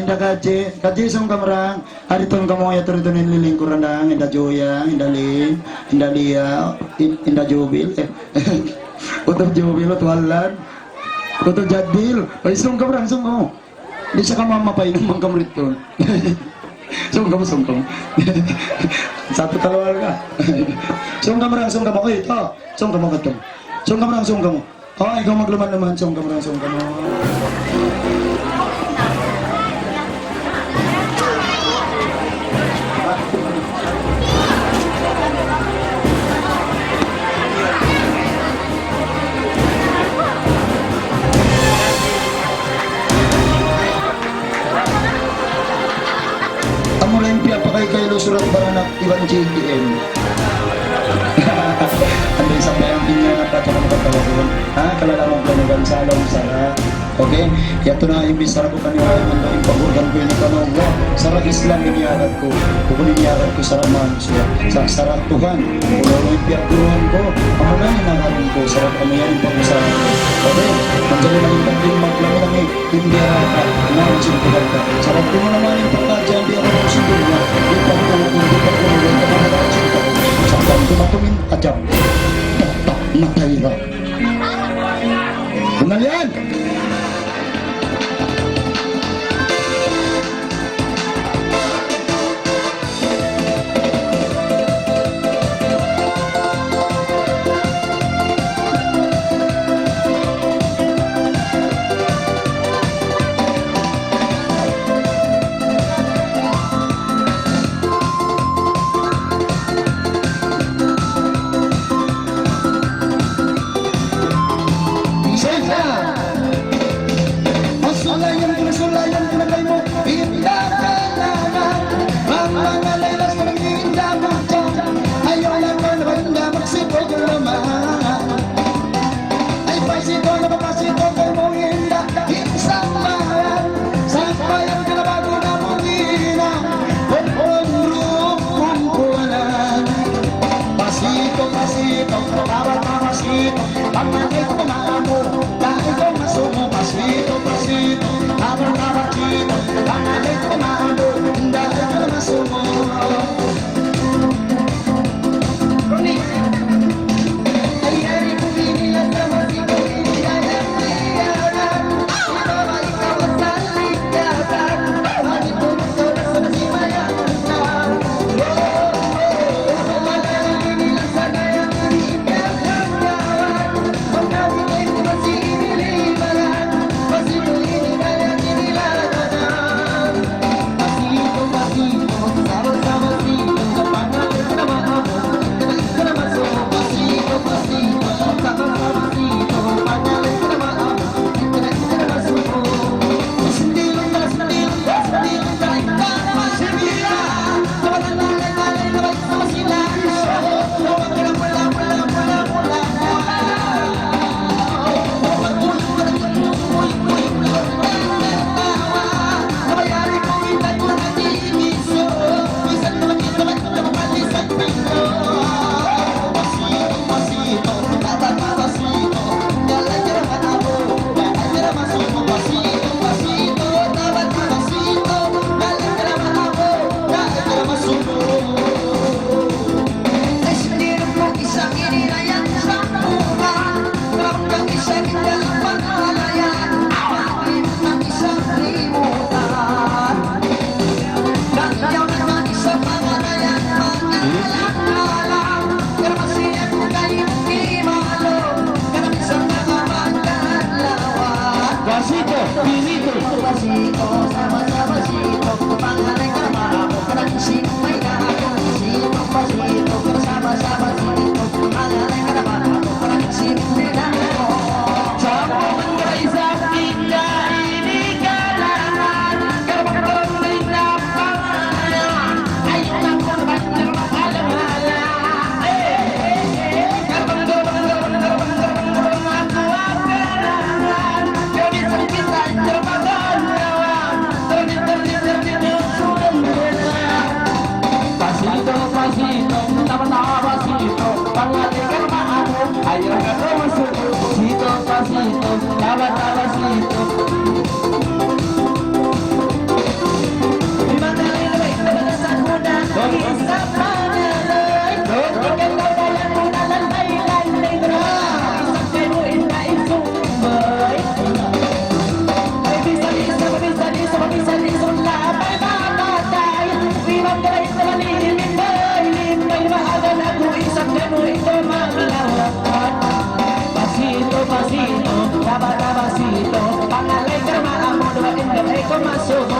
inda kaje song kamarang hariton kamo ya turito nililingkuran dang inda joya inda ling inda lia inda jobil utop jobil tualan utop jadil ay song kamarang song kamo di siya ka mamapay ng mga kamriton song kamo satu kalawal ka song kamarang song kamo ito song kamo katong song kamarang song kamo oh ikaw maglaman-laman song kamarang song kamo Olimpia pa kayo surat baranak iwan JDM ano yung sabayang pinya na pato ng katawag ha kalalamang kanugan sa alam sara okay yato na yung bisara ko kaniwala ng yung pagurgan ko yung kanawag sarang Islam iniyarat ko kukunin iniyarat ko sa raman sa sarang Tuhan kung Olimpia turuan ko ang mga ninaharin ko sarang kamayan yung pag-usahan ko okay manjali lang yung pagding maglamin ang hindi harap na ang sintugan ka sarang ko naman yung pagkadyan di ako sintugan niya di pagkukulong ka mga natin ka sakang tumatumin ajab tak matay ka benar yan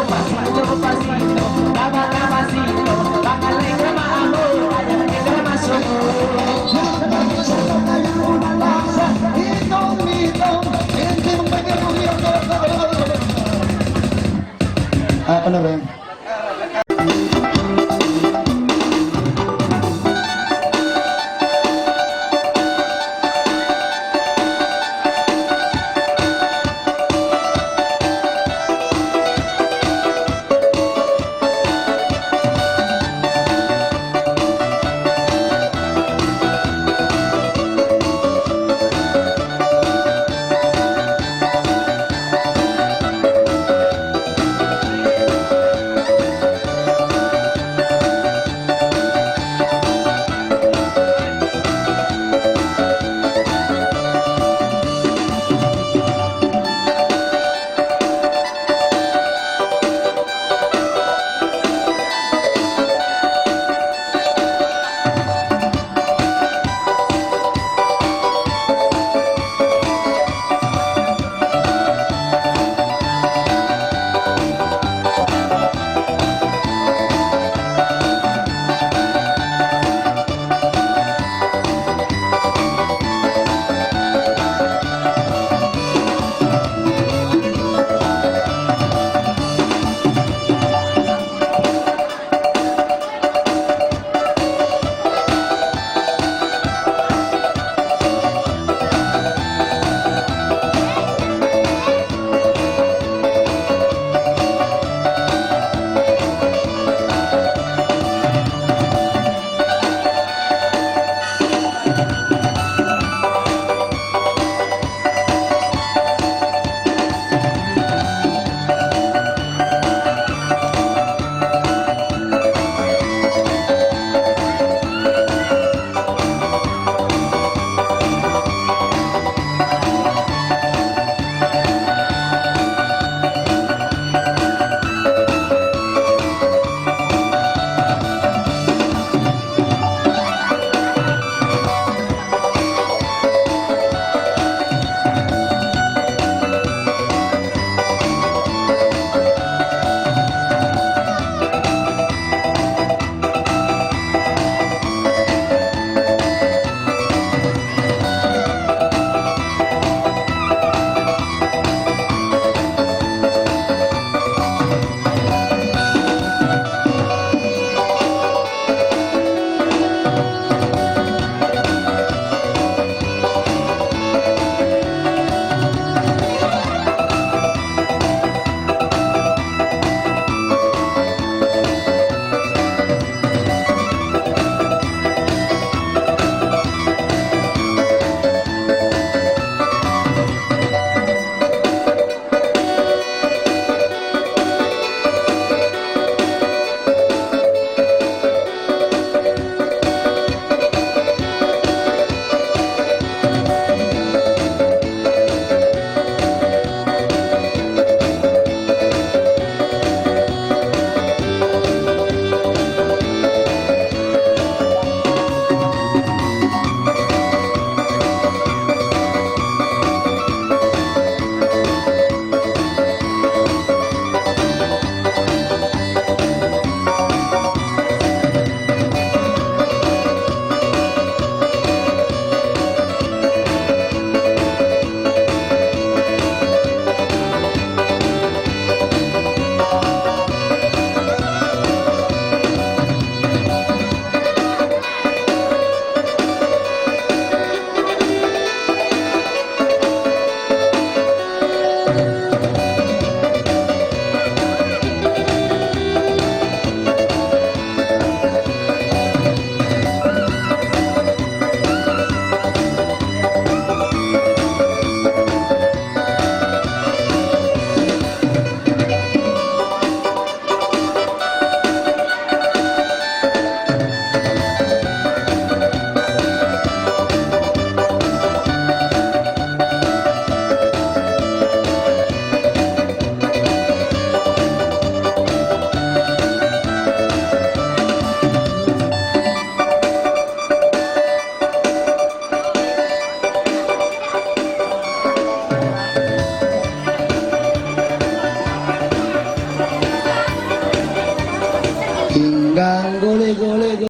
pasito, pasito, dama ka pasito, pangalay ka maamor, ayaw ka masumor. Ano ba yun? Hanggang guli-guli.